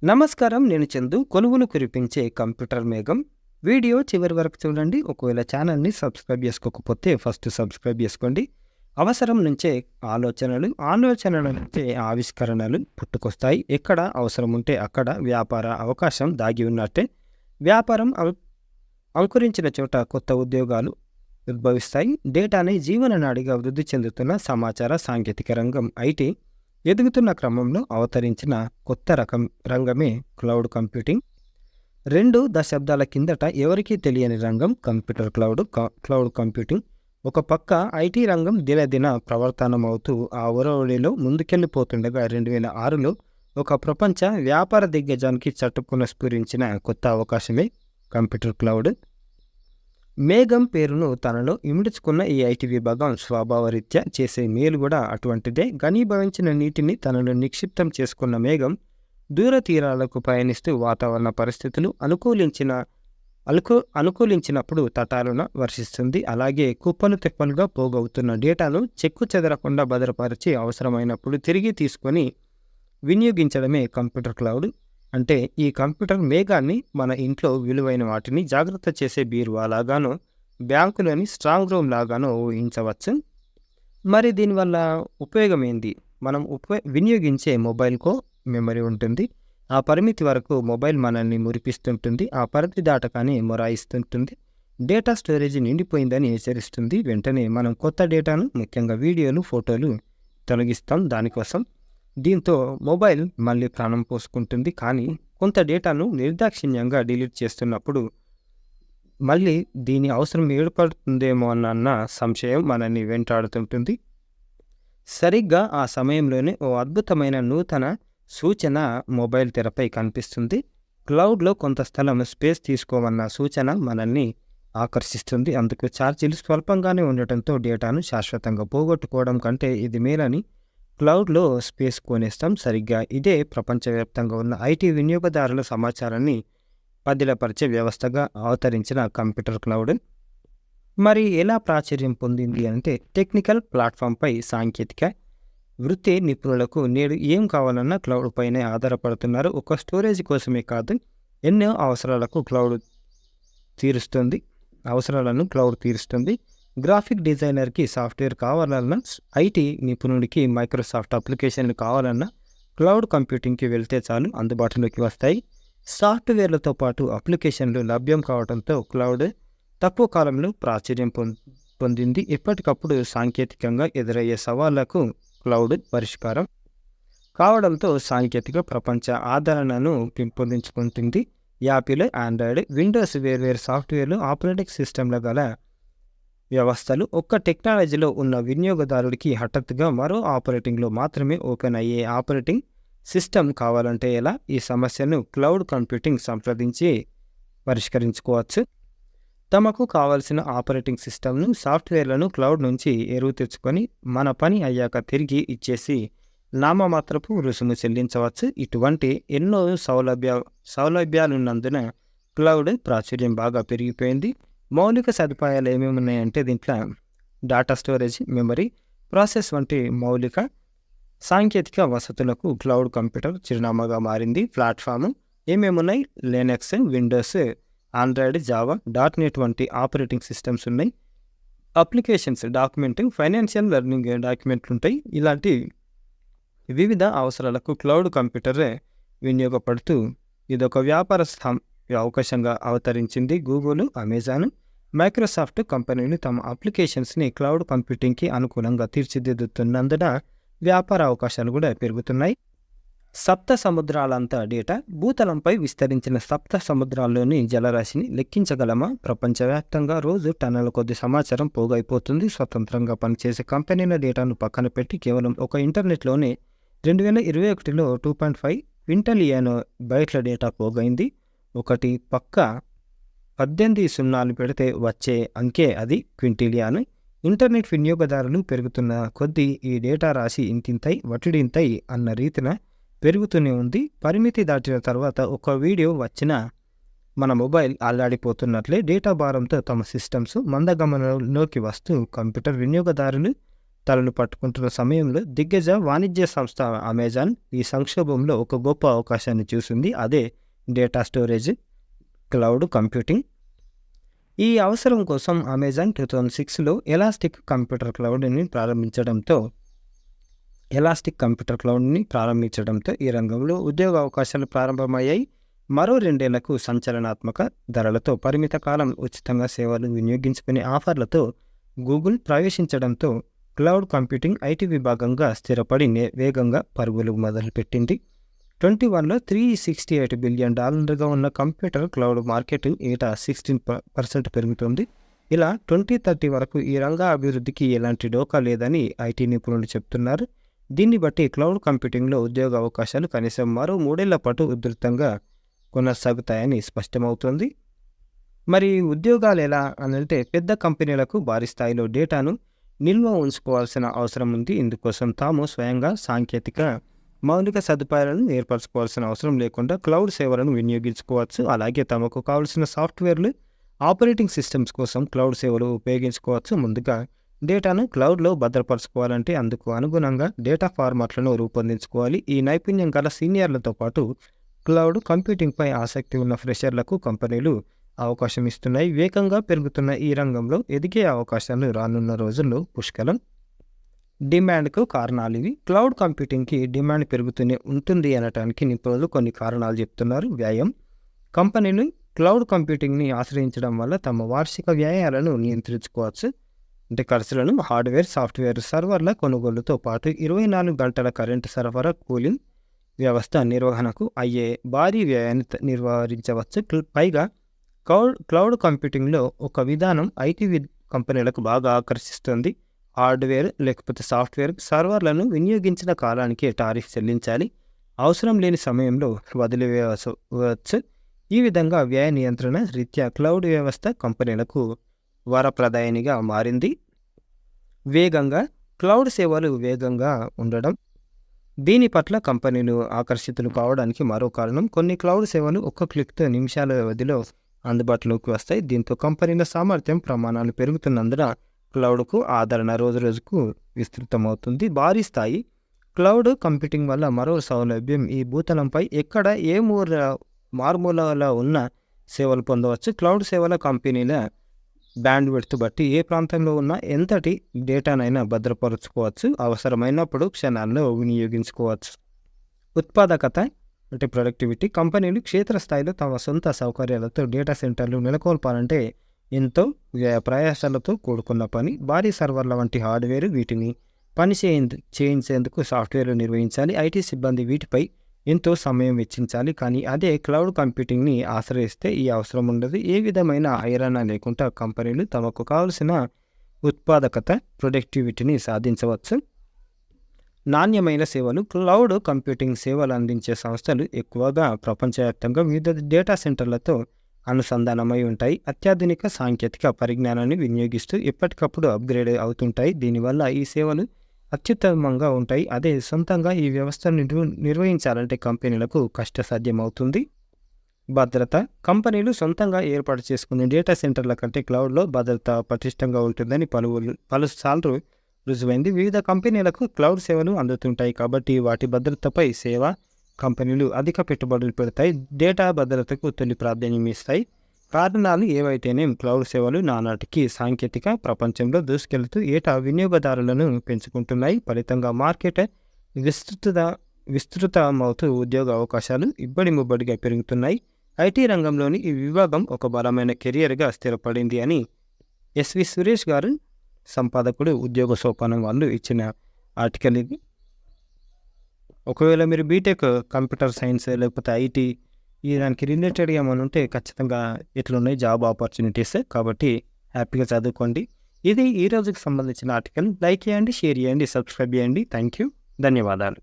నమస్కారం. నేను చందు. కొలువులు కురిపించే కంప్యూటర్ మేఘం. వీడియో చివరి వరకు చూడండి. ఒకవేళ ఛానల్‌ని సబ్స్క్రైబ్ చేసుకోకపోతే ఫస్ట్ సబ్స్క్రైబ్ చేసుకోండి. అవసరం నుంచే ఆలోచనలు, ఆలోచనల నుంచే ఆవిష్కరణలు పుట్టుకొస్తాయి. ఎక్కడ అవసరం ఉంటే అక్కడ వ్యాపార అవకాశం దాగి ఉన్నట్టే. వ్యాపారం అంకురించిన చోట కొత్త ఉద్యోగాలు ఉద్భవిస్తాయి. డేటాని జీవననాడిగా వృద్ధి చెందుతున్న సమాచార సాంకేతిక రంగం ఐటీ ఎదుగుతున్న క్రమంలో అవతరించిన కొత్త రకం రంగమే క్లౌడ్ కంప్యూటింగ్. 2 దశాబ్దాల కిందట ఎవరికీ తెలియని రంగం కంప్యూటర్ క్లౌడ్ కంప్యూటింగ్. ఒక పక్క ఐటీ రంగం దినదిన ప్రవర్తనమవుతూ ఆ ఒరవడిలో ముందుకెళ్ళిపోతుండగా 2006లో ఒక ప్రపంచ వ్యాపార దిగ్గజానికి చట్టుకున స్ఫురించిన కొత్త అవకాశమే కంప్యూటర్ క్లౌడ్. మేఘం పేరును తనలో ఇమిడ్చుకున్న ఈ ఐటీ విభాగం స్వభావరీత్యా చేసే మేలు కూడా అటువంటిదే. ఘనీభవించిన నీటిని తనలో నిక్షిప్తం చేసుకున్న మేఘం దూర తీరాలకు పయనిస్తూ వాతావరణ పరిస్థితులు అనుకూలించినప్పుడు తటాలున వర్షిస్తుంది. అలాగే కుప్పలు తెప్పలుగా పోగవుతున్న డేటాను చెక్కు చెదరకుండా భద్రపరిచి అవసరమైనప్పుడు తిరిగి తీసుకొని వినియోగించడమే కంప్యూటర్ క్లౌడ్. అంటే ఈ కంప్యూటర్ మేఘాన్ని మన ఇంట్లో విలువైన వాటిని జాగ్రత్త చేసే బీరువా లాగానో, బ్యాంకులోని స్ట్రాంగ్ రూమ్ లాగానో ఊహించవచ్చు. మరి దీనివల్ల ఉపయోగం ఏంది? మనం వినియోగించే మొబైల్కో మెమరీ ఉంటుంది. ఆ పరిమితి వరకు మొబైల్ మనల్ని మురిపిస్తుంటుంది. ఆ పరిధి దాటగానే మొరాయిస్తుంటుంది. Data storage నిండిపోయిందని హెచ్చరిస్తుంది. వెంటనే మనం కొత్త డేటాను, ముఖ్యంగా వీడియోలు, ఫోటోలు తొలగిస్తాం దానికోసం. దీంతో మొబైల్ మళ్ళీ ప్రాణం పోసుకుంటుంది. కానీ కొంత డేటాను నిర్దాక్షిణ్యంగా డిలీట్ చేస్తున్నప్పుడు మళ్ళీ దీని అవసరం ఏర్పడుతుందేమో అన్న సంశయం మనల్ని వెంటాడుతుంటుంది. సరిగ్గా ఆ సమయంలోనే ఓ అద్భుతమైన నూతన సూచన మొబైల్ తెరపై కనిపిస్తుంది. క్లౌడ్లో కొంత స్థలం స్పేస్ తీసుకోమన్న సూచన మనల్ని ఆకర్షిస్తుంది. అందుకు ఛార్జీలు స్వల్పంగానే ఉండటంతో డేటాను శాశ్వతంగా పోగొట్టుకోవడం కంటే ఇది మేలని క్లౌడ్లో స్పేస్ కొనేస్తాం. సరిగ్గా ఇదే ప్రపంచవ్యాప్తంగా ఉన్న ఐటీ వినియోగదారుల సమాచారాన్ని పదిలపరిచే వ్యవస్థగా అవతరించిన కంప్యూటర్ క్లౌడ్. మరి ఎలా ప్రాచుర్యం పొందింది అంటే టెక్నికల్ ప్లాట్ఫామ్పై సాంకేతిక వృత్తి నిపుణులకు నేడు ఏం కావాలన్నా క్లౌడ్ పైనే ఆధారపడుతున్నారు. ఒక స్టోరేజ్ కోసమే కాదు, ఎన్నో అవసరాలను క్లౌడ్ తీరుస్తుంది. గ్రాఫిక్ డిజైనర్కి సాఫ్ట్వేర్ కావాలన్నా, ఐటీ నిపుణుడికి మైక్రోసాఫ్ట్ అప్లికేషన్లు కావాలన్నా క్లౌడ్ కంప్యూటింగ్కి వెళ్తే చాలు అందుబాటులోకి వస్తాయి. సాఫ్ట్వేర్లతో పాటు అప్లికేషన్లు లభ్యం కావడంతో క్లౌడ్ తక్కువ కాలంలో ప్రాచుర్యం పొందింది. ఎప్పటికప్పుడు సాంకేతికంగా ఎదురయ్యే సవాళ్లకు క్లౌడ్ పరిష్కారం కావడంతో సాంకేతిక ప్రపంచ ఆదరణను పెంపొందించుకుంటుంది. యాపిల్, ఆండ్రాయిడ్, విండోస్ వేర్వేరు సాఫ్ట్వేర్లు, ఆపరేటింగ్ సిస్టంల గల వ్యవస్థలు ఒక్క టెక్నాలజీలో ఉన్న వినియోగదారుడికి హఠాత్తుగా మరో ఆపరేటింగ్లో మాత్రమే ఓపెన్ అయ్యే ఆపరేటింగ్ సిస్టమ్ కావాలంటే ఎలా? ఈ సమస్యను క్లౌడ్ కంప్యూటింగ్ సంప్రదించి పరిష్కరించుకోవచ్చు. తమకు కావలసిన ఆపరేటింగ్ సిస్టమ్ను, సాఫ్ట్వేర్లను క్లౌడ్ నుంచి ఎరువు తెచ్చుకొని మన పని అయ్యాక తిరిగి ఇచ్చేసి నామమాత్రపు రుసుము చెల్లించవచ్చు. ఇటువంటి ఎన్నో సౌలభ్యాలున్నందున క్లౌడ్ ప్రాచుర్యం బాగా పెరిగిపోయింది. మౌలిక సదుపాయాలు ఏమేమి ఉన్నాయంటే దీంట్లో డేటా స్టోరేజ్, మెమరీ, ప్రాసెస్ వంటి మౌలిక సాంకేతిక వసతులకు క్లౌడ్ కంప్యూటర్ చిరునామాగా మారింది. ప్లాట్ఫామ్ ఏమేమి ఉన్నాయి? Linux, Windows, Android, Java, .NET వంటి ఆపరేటింగ్ సిస్టమ్స్ ఉన్నాయి. అప్లికేషన్స్, డాక్యుమెంటింగ్, ఫైనాన్షియల్ లెర్నింగ్ డాక్యుమెంట్లు ఉంటాయి. ఇలాంటి వివిధ అవసరాలకు క్లౌడ్ కంప్యూటర్ వినియోగపడుతూ ఇదొక వ్యాపార అవకాశంగా అవతరించింది. గూగుల్, అమెజాన్, మైక్రోసాఫ్ట్ కంపెనీలు తమ అప్లికేషన్స్ని క్లౌడ్ కంప్యూటింగ్కి అనుకూలంగా తీర్చిదిద్దుతున్నందున వ్యాపార అవకాశాలు కూడా పెరుగుతున్నాయి. సప్త సముద్రాలంతా డేటా. భూతలంపై విస్తరించిన సప్త సముద్రాల్లోని జలరాశిని లెక్కించగలమా? ప్రపంచవ్యాప్తంగా రోజు టన్నుల కొద్ది సమాచారం పోగైపోతుంది. స్వతంత్రంగా పనిచేసే కంపెనీల డేటాను పక్కన పెట్టి కేవలం ఒక ఇంటర్నెట్లోనే 2021లో 2.5 క్వింటలియన్ బైట్ల డేటా పోగైంది. ఒకటి పక్క 18 సున్నాలు పెడితే వచ్చే అంకే అది క్వింటిలియన్. ఇంటర్నెట్ వినియోగదారులు పెరుగుతున్న కొద్దీ ఈ డేటా రాశి ఇంతింతై వటిడింతై అన్న రీతిన పెరుగుతూనే ఉంది. పరిమితి దాటిన తర్వాత ఒక వీడియో వచ్చినా మన మొబైల్ అల్లాడిపోతున్నట్లే డేటా భారంతో తమ సిస్టమ్స్ మందగమనంలోకి వస్తూ కంప్యూటర్ వినియోగదారులు తలను పట్టుకుంటున్న సమయంలో దిగ్గజ వాణిజ్య సంస్థ అమెజాన్ ఈ సంక్షోభంలో ఒక గొప్ప అవకాశాన్ని చూసింది. అదే డేటా స్టోరేజ్, క్లౌడ్ కంప్యూటింగ్. ఈ అవసరం కోసం అమెజాన్ 2006లో ఎలాస్టిక్ కంప్యూటర్ క్లౌడ్ని ప్రారంభించడంతో ఈ రంగంలో ఉద్యోగ అవకాశాలు ప్రారంభమయ్యాయి. మరో 2 ఏళ్లకు సంచలనాత్మక ధరలతో పరిమిత కాలం ఉచితంగా సేవలు వినియోగించుకునే ఆఫర్లతో గూగుల్ ప్రవేశించడంతో క్లౌడ్ కంప్యూటింగ్ ఐటీ విభాగంగా స్థిరపడి వేగంగా పరుగులు మొదలుపెట్టింది. 2021లో $368 బిలియన్ ఉన్న కంప్యూటర్ క్లౌడ్ మార్కెట్ ఏటా 16% పెరుగుతుంది. ఇలా 2030 వరకు ఈ రంగ అభివృద్ధికి ఎలాంటి డోకా లేదని ఐటీ నిపుణులు చెప్తున్నారు. దీన్ని బట్టి క్లౌడ్ కంప్యూటింగ్లో ఉద్యోగ అవకాశాలు కనీసం మరో 3 ఏళ్ల పాటు ఉధృతంగా కొనసాగుతాయని స్పష్టమవుతోంది. మరి ఉద్యోగాలు ఎలా అనంటే, పెద్ద కంపెనీలకు భారీ స్థాయిలో డేటాను నిల్వ ఉంచుకోవాల్సిన అవసరం ఉంది. ఇందుకోసం తాము స్వయంగా సాంకేతిక మౌలిక సదుపాయాలను ఏర్పరచుకోవాల్సిన అవసరం లేకుండా క్లౌడ్ సేవలను వినియోగించుకోవచ్చు. అలాగే తమకు కావలసిన సాఫ్ట్వేర్లు, ఆపరేటింగ్ సిస్టమ్స్ కోసం క్లౌడ్ సేవలు ఉపయోగించుకోవచ్చు. ముందుగా డేటాను క్లౌడ్లో భద్రపరచుకోవాలంటే అందుకు అనుగుణంగా డేటా ఫార్మాట్లను రూపొందించుకోవాలి. ఈ నైపుణ్యం గల సీనియర్లతో పాటు క్లౌడ్ కంప్యూటింగ్పై ఆసక్తి ఉన్న ఫ్రెషర్లకు కంపెనీలు అవకాశం ఇస్తున్నాయి. వేగంగా పెరుగుతున్న ఈ రంగంలో ఎదిగే అవకాశాలు రానున్న రోజుల్లో పుష్కలం. డిమాండ్కు కారణాలు ఇవి. క్లౌడ్ కంప్యూటింగ్కి డిమాండ్ పెరుగుతూనే ఉంటుంది అనటానికి నిపుణులు కొన్ని కారణాలు చెప్తున్నారు. వ్యయం. కంపెనీలు క్లౌడ్ కంప్యూటింగ్ని ఆశ్రయించడం వల్ల తమ వార్షిక వ్యయాలను నియంత్రించుకోవచ్చు. అంటే ఖర్చులను హార్డ్వేర్, సాఫ్ట్వేర్, సర్వర్ల కొనుగోలుతో పాటు 24 గంటల కరెంటు సరఫరా, కూలింగ్ వ్యవస్థ నిర్వహణకు అయ్యే భారీ వ్యయాన్ని నివారించవచ్చు. పైగా క్లౌడ్ కంప్యూటింగ్లో ఒక విధానం ఐటీ కంపెనీలకు బాగా ఆకర్షిస్తుంది. హార్డ్వేర్ లేకపోతే సాఫ్ట్వేర్ సర్వర్లను వినియోగించిన కాలానికే టారిఫ్ చెల్లించాలి. అవసరం లేని సమయంలో వదిలివేయవచ్చు. ఈ విధంగా వ్యయ నియంత్రణ రీత్యా క్లౌడ్ వ్యవస్థ కంపెనీలకు వరప్రదాయనిగా మారింది. వేగంగా క్లౌడ్ సేవలు వేగంగా ఉండడం. దీని పట్ల కంపెనీలు ఆకర్షితులు కావడానికి మరో కారణం. కొన్ని క్లౌడ్ సేవలు ఒక్క క్లిక్తో నిమిషాల వ్యవధిలో అందుబాటులోకి వస్తాయి. దీంతో కంపెనీల సామర్థ్యం ప్రమాణాలు పెరుగుతున్నందున క్లౌడ్కు ఆదరణ రోజురోజుకు విస్తృతమవుతుంది. భారీ స్థాయి క్లౌడ్ కంప్యూటింగ్ వల్ల మరో సౌలభ్యం, ఈ భూతలంపై ఎక్కడ ఏ మారుమూలలో ఉన్న సేవలు పొందవచ్చు. క్లౌడ్ సేవల కంపెనీల బ్యాండ్ విడ్త్ బట్టి ఏ ప్రాంతంలో ఉన్న ఎంతటి డేటానైనా భద్రపరచుకోవచ్చు. అవసరమైనప్పుడు క్షణాల్లో వినియోగించుకోవచ్చు. ఉత్పాదకత అంటే ప్రొడక్టివిటీ. కంపెనీలు క్షేత్రస్థాయిలో తమ సొంత సౌకర్యాలతో డేటా సెంటర్లు నెలకొల్పాలంటే ఎంతో ప్రయాసాలతో కూడుకున్న పని. భారీ సర్వర్ల వంటి హార్డ్వేర్, వీటిని చేయించేందుకు సాఫ్ట్వేర్లు నిర్వహించాలి. ఐటీ సిబ్బంది వీటిపై ఎంతో సమయం వెచ్చించాలి. కానీ అదే క్లౌడ్ కంప్యూటింగ్ని ఆశ్రయిస్తే ఈ అవసరం ఉండదు. ఏ విధమైన ఐరణ లేకుండా కంపెనీలు తమకు కావలసిన ఉత్పాదకత, ప్రొడక్టివిటీని సాధించవచ్చు. నాణ్యమైన సేవలు. క్లౌడ్ కంప్యూటింగ్ సేవలు అందించే సంస్థలు ఎక్కువగా ప్రపంచవ్యాప్తంగా వివిధ డేటా సెంటర్లతో అనుసంధానమై ఉంటాయి. అత్యాధునిక సాంకేతిక పరిజ్ఞానాన్ని వినియోగిస్తూ ఎప్పటికప్పుడు అప్గ్రేడ్ అవుతుంటాయి. దీనివల్ల ఈ సేవలు అత్యుత్తమంగా ఉంటాయి. అదే సొంతంగా ఈ వ్యవస్థను నిర్వహించాలంటే కంపెనీలకు కష్టసాధ్యమవుతుంది. భద్రత. కంపెనీలు సొంతంగా ఏర్పాటు చేసుకునే డేటా సెంటర్ల కంటే క్లౌడ్లో భద్రత పటిష్టంగా ఉంటుందని పలుసార్లు రుజువైంది. వివిధ కంపెనీలకు క్లౌడ్ సేవలు అందుతుంటాయి కాబట్టి వాటి భద్రతపై సేవా కంపెనీలు అధిక పెట్టుబడులు పెడతాయి. డేటా భద్రతకు తొలి ప్రాధాన్యం ఇస్తాయి. కారణాలు ఏవైతేనే క్లౌడ్ సేవలు నానాటికి సాంకేతిక ప్రపంచంలో దూసుకెళ్తూ ఏటా వినియోగదారులను పెంచుకుంటున్నాయి. ఫలితంగా మార్కెట్ విస్తృతమవుతూ ఉద్యోగ అవకాశాలు ఇబ్బడి ముబ్బడిగా పెరుగుతున్నాయి. ఐటీ రంగంలోని ఈ విభాగం ఒక బలమైన కెరియర్గా స్థిరపడింది అని ఎస్వి సురేష్ గారు, సంపాదకుడు, ఉద్యోగ సోపానం వాళ్ళు ఇచ్చిన ఆర్టికల్ ఇది. ఒకవేళ మీరు బీటెక్ కంప్యూటర్ సైన్స్ లేకపోతే ఐటీ ఈ దానికి రిలేటెడ్గా ఏమైనా ఉంటే ఖచ్చితంగా ఇట్లున్నాయి జాబ్ ఆపర్చునిటీస్. కాబట్టి హ్యాపీగా చదువుకోండి. ఇది ఈ రోజుకి సంబంధించిన ఆర్టికల్. లైక్ చేయండి, షేర్ చేయండి, సబ్స్క్రైబ్ చేయండి. Thank you. ధన్యవాదాలు.